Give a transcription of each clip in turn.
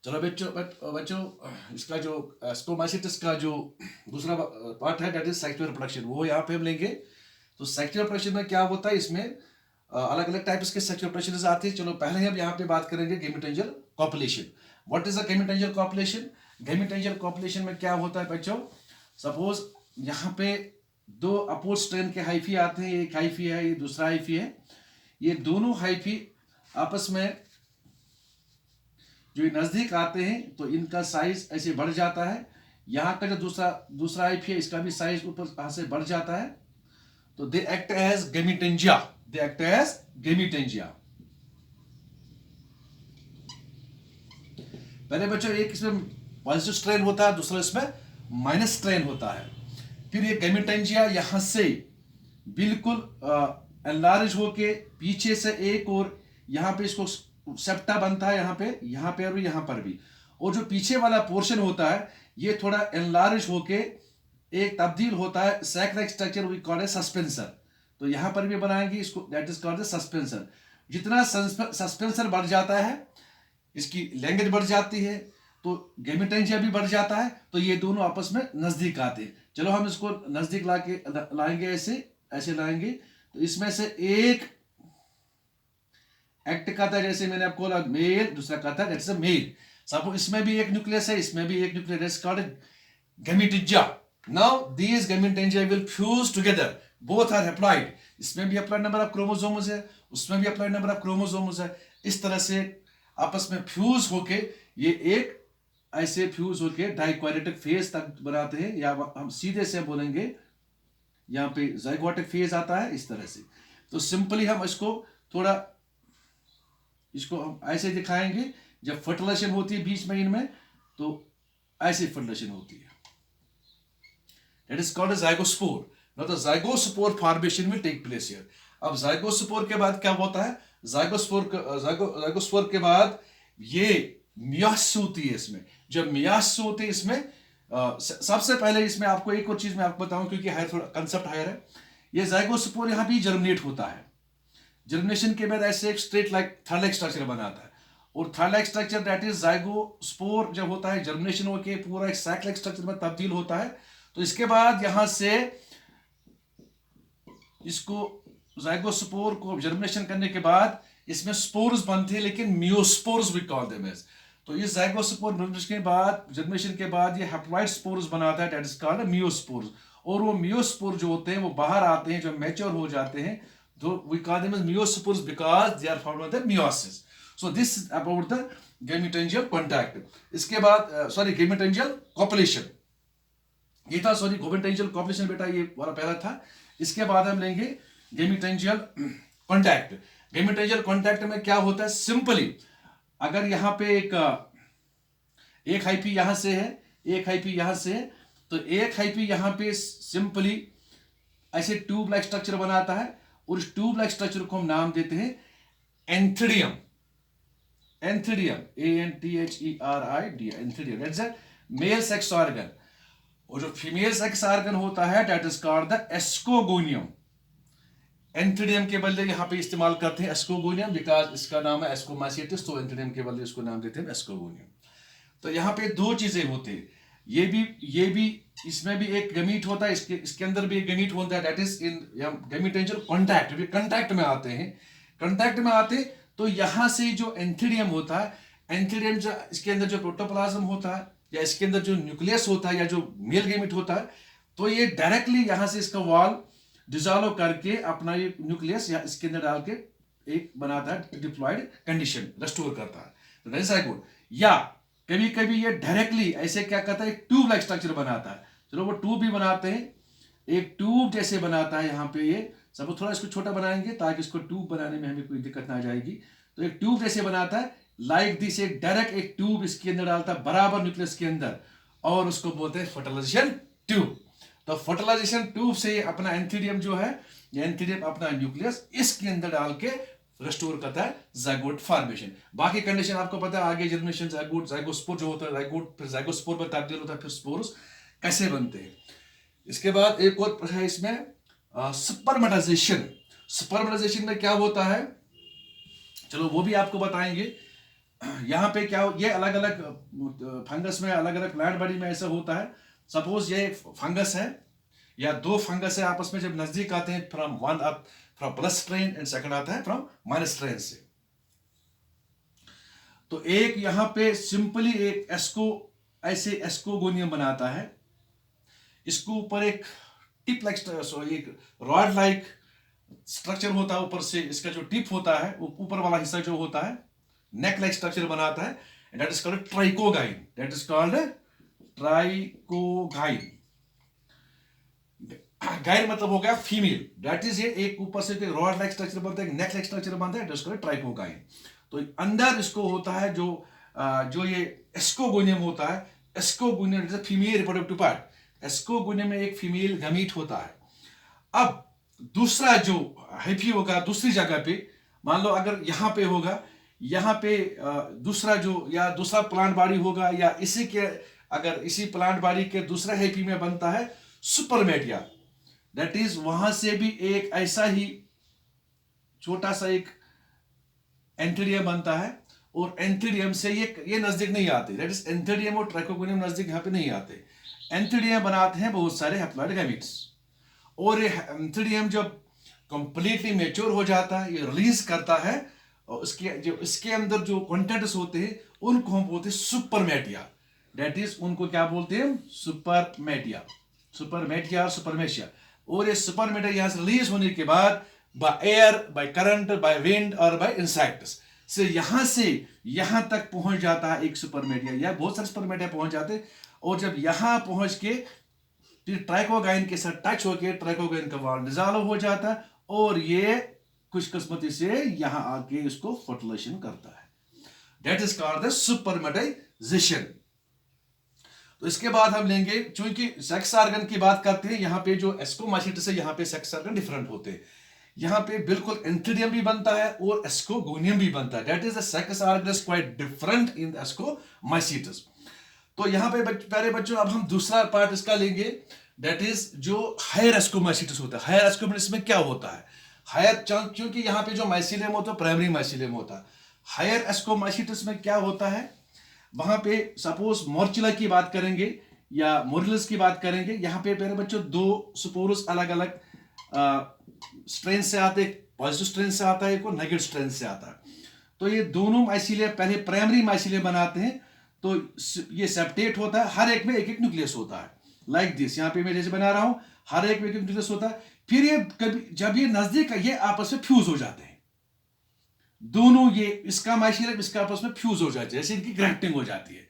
चलो बच्चों बच्चों इसका जो स्टोमाइसिटिस का जो दूसरा पार्ट है दैट इज सेक्सुअल रिप्रोडक्शन, वो यहाँ पे हम लेंगे। तो सेक्सुअल रिप्रोडक्शन में क्या होता है, इसमें अलग अलग टाइप्स के सेक्सुअल रिप्रोडक्शन आते हैं। चलो पहले हम यहाँ पे बात करेंगे gametogenic copulation. What is the gametogenic copulation? Gametogenic copulation में क्या होता है बच्चों, सपोज यहाँ पे दो अपोज स्ट्रेन के हाइफी आते हैं, एक हाइफी है, ये दूसरा हाइफी है। ये दोनों हाइफी आपस में जो नजदीक आते हैं तो इनका साइज ऐसे बढ़ जाता है। यहाँ का जो दूसरा दूसरा हाइफी है, इसका भी साइज ऊपर से बढ़ जाता है। तो they act as gametangia, they act as gametangia. पहले बच्चों एक इसमें पॉजिटिव स्ट्रेन होता है, दूसरा इसमें माइनस स्ट्रेन होता है। फिर ये गेमिटेंजिया यहां से बिल्कुल एनलार्ज होके पीछे से एक और यहाँ पे इसको सेप्टा बनता है, यहाँ पे और यहाँ पर भी। और जो पीछे वाला पोर्शन होता है ये थोड़ा एनलार्ज होके एक तब्दील होता है sac like structure, we call it suspensor. तो यहाँ पर भी बनाएंगे इसको, दैट इज कॉल्ड सस्पेंसर। जितना सस्पेंसर बढ़ जाता है इसकी लैंग्वेज बढ़ जाती है, तो गेमिटेंजिया भी बढ़ जाता है। तो ये दोनों आपस में नजदीक आते हैं। चलो हम इसको नजदीक लाएंगे, ऐसे ऐसे लाएंगे। तो इसमें से एक एक्ट करता है, जैसे मैंने आपको बोला मेल, दूसरा कहता है दैट्स अ मेल। सपोज इसमें भी एक न्यूक्लियस है, इसमें भी एक nucleus, that's called gametangia. Now these gametangia will fuse together, both are haploid. इसमें भी अप्लाइड नंबर ऑफ क्रोमोसोम्स है, उसमें भी अप्लाइड नंबर ऑफ क्रोमोसोम्स है। इस तरह से आपस में फ्यूज होके ये एक ऐसे फ्यूज होके डाइक्वारेटिक फेज तक बनाते हैं, या हम सीधे से बोलेंगे यहाँ पे जाइगोटिक फेज आता है इस तरह से। तो सिंपली हम इसको थोड़ा इसको हम ऐसे दिखाएंगे, जब फर्टिलाइजेशन होती है बीच में इनमें तो ऐसी फर्टिलाइजेशन होती है, that is called zygospore. Now the zygospore formation will take place here. अब जाइगोस्पोर के बाद क्या होता है, जाइगोस्पोर के बाद ये मियासिस होती है। इसमें जब मियासिस होती है इसमें सबसे पहले इसमें आपको एक और चीज मैं आपको बताऊं, क्योंकि हायर थोड़ा कंसेप्ट हायर है। ये जाइगोस्पोर यहाँ भी जर्मिनेट होता है। जर्मिनेशन के बाद ऐसे एक straight like third like structure बनाता है, और third like structure that is zygospore जब होता है जर्मिनेशन होकर पूरा एक सैक लाइक स्ट्रक्चर में तब्दील होता है। तो इसके बाद यहां से इसको जाइगोस्पोर को जर्मिनेशन करने के बाद इसमें स्पोर्स बनते हैं, लेकिन मियोस्पोर्स भी कॉल देम एज। तो इस जाइगोस्पोर जर्मिनेशन के बाद ये हैप्लॉइड स्पोर्स बनाता है, दैट इज कॉल्ड मियोस्पोर्स। और वो मियोस्पोर जो होते हैं वो बाहर आते हैं जब मैच्योर हो जाते हैं, तो we call them as meiospores because they are found in the meiosis. So this about the gametangial contact. इसके बाद गेमिटेंजियल कॉपुलेशन ये था, गेमिटेंजियल कॉपुलेशन बेटा ये वाला पहला था। इसके बाद हम लेंगे गेमिटेंजियल कॉन्टैक्ट। गेमिटेंजियल कॉन्टैक्ट में क्या होता है, सिंपली अगर यहाँ पे एक हाइपी यहां से है, एक हाइपी यहां से है, तो एक हाइपी यहां पे सिंपली ऐसे ट्यूब लाइक स्ट्रक्चर बनाता है, और इस ट्यूब लाइक स्ट्रक्चर को हम नाम देते हैं antheridium. Antheridium, ANTHERID, antheridium that's a male sex organ. और जो फीमेल सेक्स ऑर्गन होता है that is called the ascogonium. Antheridium के बदले यहाँ पे इस्तेमाल करते हैं एस्कोगोनियम, बिकॉज इसका नाम है एस्कोमाइसिटिस, तो एंथीडियम के बदले इसको नाम देते हैं एस्कोगोनियम। तो यहाँ पे दो चीजें होती है, ये भी इसमें भी एक गमीट होता है, इसके अंदर भी एक गमीट होता है, that is in gametangial contact. Contact में आते हैं, कॉन्टैक्ट में आते तो यहाँ से जो एंथीडियम होता है, एंथीडियम जो इसके अंदर जो प्रोटोप्लाज्म होता है या इसके अंदर जो न्यूक्लियस होता है या जो मेल गैमेट होता है, तो ये डायरेक्टली यहाँ से इसका वॉल डिसॉल्व करके अपना ये न्यूक्लियस या इसके अंदर डाल के एक बनाता है डिप्लॉयड कंडीशन, रेस्टोर करता है। तो दैट इज गुड। या कभी कभी ये डायरेक्टली ऐसे क्या करता है, एक ट्यूब लाइक स्ट्रक्चर बनाता है। चलो वो ट्यूब भी बनाते हैं, एक ट्यूब जैसे बनाता है यहाँ पे ये सब। थोड़ा इसको छोटा बनाएंगे ताकि इसको ट्यूब बनाने में हमें कोई दिक्कत ना आ जाएगी। तो एक ट्यूब जैसे बनाता है लाइक दिस, एक डायरेक्ट एक ट्यूब इसके अंदर डालता है बराबर न्यूक्लियस के अंदर, और उसको बोलते हैं फर्टिलाइजेशन ट्यूब। तो फर्टिलाइजेशन ट्यूब से अपना एंथीडियम जो है, ये एंथीडियम अपना न्यूक्लियस इसके अंदर डाल के रेस्टोर करता है जाइगोट फॉर्मेशन। बाकी कंडीशन आपको पता है, आगे जर्मिनेशन, जाइगोट, जाइगोस्पोर जो होता है, जाइगोट फिर जाइगोस्पोर में तब्दील होता है, फिर स्पोर्स कैसे बनते हैं। इसके बाद एक और है इसमें स्पर्मेटाइजेशन। स्पर्मेटाइजेशन में क्या होता है, चलो वो भी आपको बताएंगे। यहाँ पे क्या ये अलग अलग फंगस में, अलग अलग प्लांट बॉडी में ऐसा होता है। सपोज ये फंगस है या दो फंगस है, आपस में जब नजदीक आते हैं, from one up from plus strain and second आता है फ्रॉम माइनस स्ट्रेन से। तो एक यहाँ पे सिंपली एक एस्को, ऐसे एस्कोगोनियम बनाता है, इसको ऊपर एक टिप लाइक, एक रॉड लाइक स्ट्रक्चर होता है ऊपर से, इसका जो टिप होता है ऊपर वाला हिस्सा जो होता है नेक लाइक स्ट्रक्चर बनाता है, that is called trichogyne, that is called trichogyne. Again मतलब हो गया फीमेल, दैट इज ये एक ऊपर से रॉड लाइक स्ट्रक्चर बनता है, नेक लाइक स्ट्रक्चर बनता है, दैट इज कॉल्ड ट्राइकोगाइन। तो अंदर इसको होता है जो ये एस्कोगोनियम होता है, ascogonium is female reproductive part, ascogonium में एक फीमेल गमीट होता है। अब दूसरा जो हाइफी होगा दूसरी जगह पे, मान लो अगर यहाँ पे होगा, यहाँ पे दूसरा जो या दूसरा प्लांट बॉडी होगा, या इसी के अगर इसी प्लांट बॉडी के दूसरा हाइफी में बनता है सुपरमेटिया, दैट इज वहां से भी एक ऐसा ही छोटा सा एक एंथीडियम बनता है, और एंथीडियम से ये नजदीक नहीं आते, दैट इज एंथीडियम और ट्राइकोगोनियम नजदीक यहाँ पे नहीं आते। एंथीडियम बनाते हैं बहुत सारे हैप्लॉइड गैमीट्स, और ये एंथीडियम जब कंप्लीटली मैच्योर हो जाता है, ये रिलीज करता है, और इसके अंदर जो कंटेंट्स होते हैं उनको हम बोलते हैं सुपरमेटिया, दैट इज उनको क्या बोलते हैं, सुपरमेटिया, सुपरमेटिया, सुपरमेशिया। और ये सुपरमेटिया यहां से रिलीज होने के बाद by air, by current, by wind और बाय इंसेक्ट्स से यहां तक पहुंच जाता है एक सुपरमेटिया, या बहुत सारे सुपरमेटिया पहुंच जाते हैं, और जब यहां पहुंच के ट्राइकोगाइन के साथ टच होकर ट्राइकोगाइन का वॉल डिसॉल्व हो जाता है, और ये खुशकिस्मती से यहां आके इसको फर्टिलाइजेशन करता है, दैट इज कॉल्ड द सुपरमेटाइजेशन। तो इसके बाद हम लेंगे, चूंकि सेक्स ऑर्गन की बात करते हैं, यहाँ पे जो एस्कोमाइसीट्स है, यहाँ पे सेक्स ऑर्गन डिफरेंट होते हैं, यहाँ पे बिल्कुल एंथीडियम भी बनता है और एस्कोगोनियम भी बनता है, that is the sex organ is quite different in ascomycetes. तो यहाँ पे प्यारे बच्चों अब हम दूसरा पार्ट इसका लेंगे, दैट इज जो हायर एस्कोमाइसीट्स होता है। हायर एस्कोमाइसीट्स में क्या होता है, हायर, क्योंकि यहाँ पे जो माइसीलियम होता है प्राइमरी माइसीलियम होता है, हायर एस्कोमाइसीट्स में क्या होता है, वहां पे सपोज मोर्चिला की बात करेंगे या मोरिलस की बात करेंगे, यहाँ पे प्यारे बच्चों दो स्पोर्स अलग अलग स्ट्रेन से आते हैं, पॉजिटिव स्ट्रेन से आता है, एक नेगेटिव स्ट्रेन से आता है। तो ये दोनों माइसीलिया पहले प्राइमरी माइसीलिया बनाते हैं, तो ये सेप्टेट होता है, हर एक में एक एक न्यूक्लियस होता है, लाइक दिस, यहाँ पे मैं जैसे बना रहा हूं, हर एक में एक एक न्यूक्लियस होता है। फिर ये कभी जब ये नजदीक ये आपस में फ्यूज हो जाते हैं, दोनों ये इसका माइसीलियम इसका आपस में फ्यूज हो जाते हैं, जैसे इनकी ग्राफ्टिंग हो जाती है।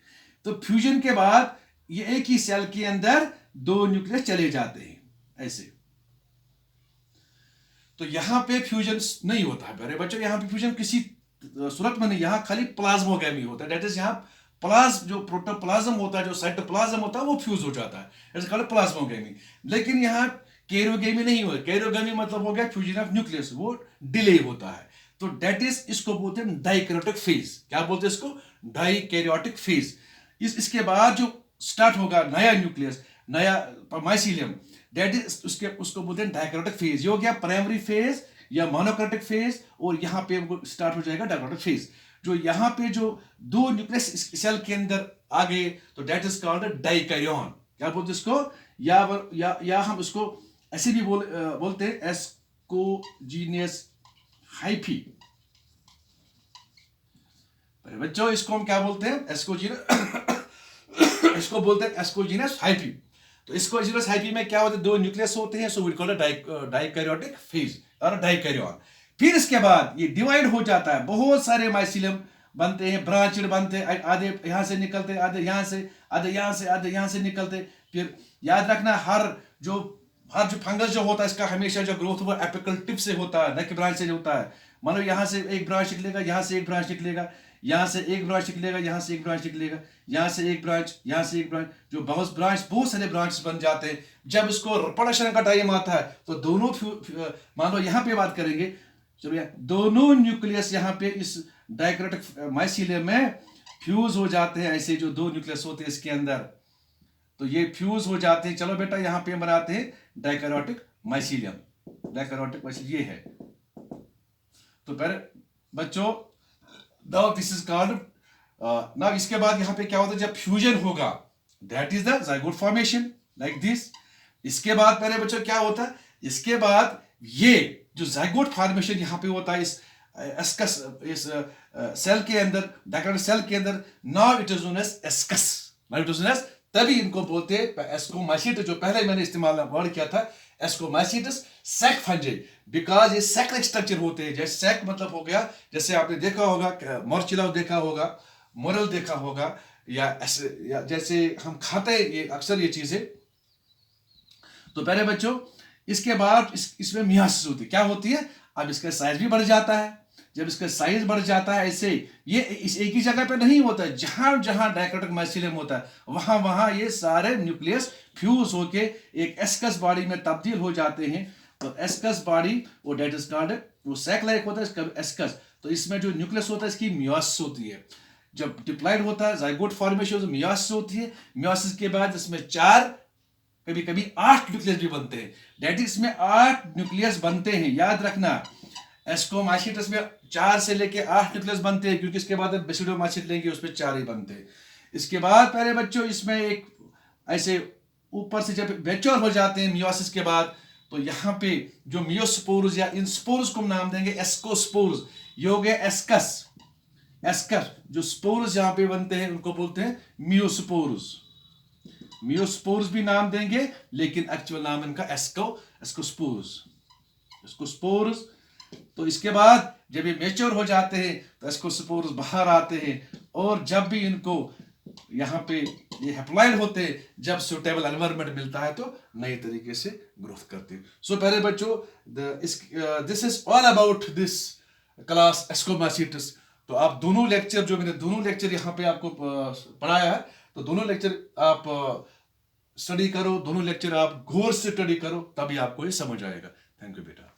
तो फ्यूजन के बाद ये एक ही सेल के अंदर दो न्यूक्लियस चले जाते हैं ऐसे। तो यहां पे फ्यूजन नहीं होता है मेरे बच्चों, यहां पे फ्यूजन किसी सूरत में नहीं, यहां खाली प्लाज्मोगेमी होता है, दैट इज यहां जो प्रोटोप्लाज्म होता है, जो साइटोप्लाज्म होता है, वो फ्यूज हो जाता है, इट्स कॉल्ड प्लाज्मोगेमी। लेकिन यहां कैरियोगेमी नहीं होता, कैरियोगेमी मतलब हो गया फ्यूजन ऑफ न्यूक्लियस, वो डिले होता है। तो दैट इज, इसको बोलते हैं डाइकैरियोटिक फेज। क्या बोलते हैं इसको, डाइकैरियोटिक फेज। इसके बाद जो स्टार्ट होगा नया न्यूक्लियस, नया माइसीलियम, दैट इज उसको बोलते हैं डाइकैरियोटिक फेज। ये हो गया प्राइमरी फेज या मोनोकैरियोटिक फेज, और यहां पे स्टार्ट हो जाएगा डाइकैरियोटिक फेज। जो यहां पे जो दो न्यूक्लियस सेल के अंदर आ गए, तो दैट इज कॉल्ड डाइकैरियन। क्या बोलते हैं इसको, या हम इसको ऐसे भी बोलते हैं एस्कोजीनियस हाइफी। बच्चों इसको हम क्या बोलते हैं, एस्कोजीनियस इसको बोलते हैं एस्कोजीनियस हाइफी। तो एस्कोजीनियस हाइफी में क्या होता है, दो न्यूक्लियस होते हैं, so we call it dikaryotic phase और डाइकैरियन। फिर इसके बाद ये डिवाइड हो जाता है, बहुत सारे माइसीलियम बनते हैं, ब्रांचेड बनते हैं, आधे यहां से निकलते, आधे यहां से, आधे यहां से, आधे यहां से निकलते। फिर याद रखना हर जो फंगस जो होता है, इसका हमेशा जो ग्रोथ वो एपिकल टिप से होता है, न कि ब्रांच से होता है। मानो यहां से एक ब्रांच निकलेगा, यहां से एक ब्रांच निकलेगा, यहां से एक ब्रांच निकलेगा, यहां से एक ब्रांच निकलेगा, यहां से एक ब्रांच, यहां से एक ब्रांच, जो बहुत सारे ब्रांच बन जाते हैं। जब इसको रिप्रोडक्शन का टाइम आता है, तो दोनों मान लो यहां पे बात करेंगे, चलो दोनों न्यूक्लियस यहां पे इस डाइकैरियोटिक माइसीलियम में फ्यूज हो जाते हैं, ऐसे जो दो न्यूक्लियस होते हैं इसके अंदर, तो ये फ्यूज हो जाते हैं। चलो बेटा यहां पे बनाते हैं डाइकैरियोटिक माइसीलियम, डाइकैरियोटिक माइसीलियम ये है। तो फिर बच्चों नाउ दिस इज कॉल्ड ना इसके बाद यहाँ पे क्या होता है, जब फ्यूजन होगा, that is the zygote formation like this. इसके बाद मेरे बच्चों क्या होता है, इसके बाद ये जो जाइगोट फॉर्मेशन यहाँ पे होता है इस एस्कस, इस सेल के अंदर, डाइकोटिक सेल के अंदर, now it is known as ascus, now it is known as, तभी इनको बोलते हैं एस्कोमाइसीटस, जो पहले मैंने इस्तेमाल वर्ड किया था एस्कोमाइसीटस सैक फंजी, बिकॉज ये सैक लाइक स्ट्रक्चर होते हैं। जैसे सैक मतलब हो गया, जैसे आपने देखा होगा मोरचिला देखा होगा, मोरल देखा होगा, या जैसे हम खाते हैं ये अक्सर ये चीजें। तो प्यारे बच्चों, इसके बाद इसमें मियासिस होती है, क्या होती है, अब इसका साइज भी बढ़ जाता है। जब इसका साइज बढ़ जाता है, ऐसे ये इस एक ही जगह पे नहीं होता है, जहां जहां डाइकोटिक माइसीलियम होता है वहां वहां ये सारे न्यूक्लियस फ्यूज होके एक एस्कस बॉडी में तब्दील हो जाते हैं। तो एस्कस बॉडी वो डेट इज कॉल्ड, वो सैक लाइक होता है इसका एस्कस। तो इसमें जो न्यूक्लियस होता है इसकी मियोसिस होती है। जब डिप्लॉयड होता है जाइगोट फॉर्मेशन, मियोसिस होती है। मियोसिस के बाद इसमें 4 कभी कभी 8 न्यूक्लियस भी बनते हैं। डेट इज में 8 न्यूक्लियस बनते हैं, याद रखना। एस्कोमाइसीटस में 4 से लेके 8 न्यूक्लियस बनते हैं, क्योंकि इसके बाद बेसिडोमाइसीट लेंगे उसमें 4 ही बनते हैं। इसके बाद प्यारे बच्चों इसमें एक ऐसे ऊपर से जब मैच्योर हो जाते हैं मियोसिस के बाद, तो यहाँ पे जो मियोस्पोर्स या इन स्पोर्स को हम नाम देंगे एस्कोस्पोर्स। ये हो गया एस्कस, एस्कर जो स्पोर्स यहाँ पे बनते हैं उनको बोलते हैं मियोस्पोर्स। मियोस्पोर्स भी नाम देंगे, लेकिन एक्चुअल नाम इनका एस्कोस्पोर्स, एस्कोस्पोर्स। तो इसके बाद जब ये मैच्योर हो जाते हैं तो एस्कोस्पोर्स बाहर आते हैं, और जब भी इनको यहाँ पे ये हैप्लॉइड होते हैं, जब सुटेबल एनवायरनमेंट मिलता है तो नए तरीके से ग्रोथ करते हैं। सो प्यारे बच्चों, this is all about this class ascomycetes. तो आप दोनों लेक्चर, जो मैंने दोनों लेक्चर यहाँ पे आपको पढ़ाया है, तो दोनों लेक्चर आप स्टडी करो, दोनों लेक्चर आप गौर से स्टडी करो, तभी आपको ये समझ आएगा। थैंक यू बेटा।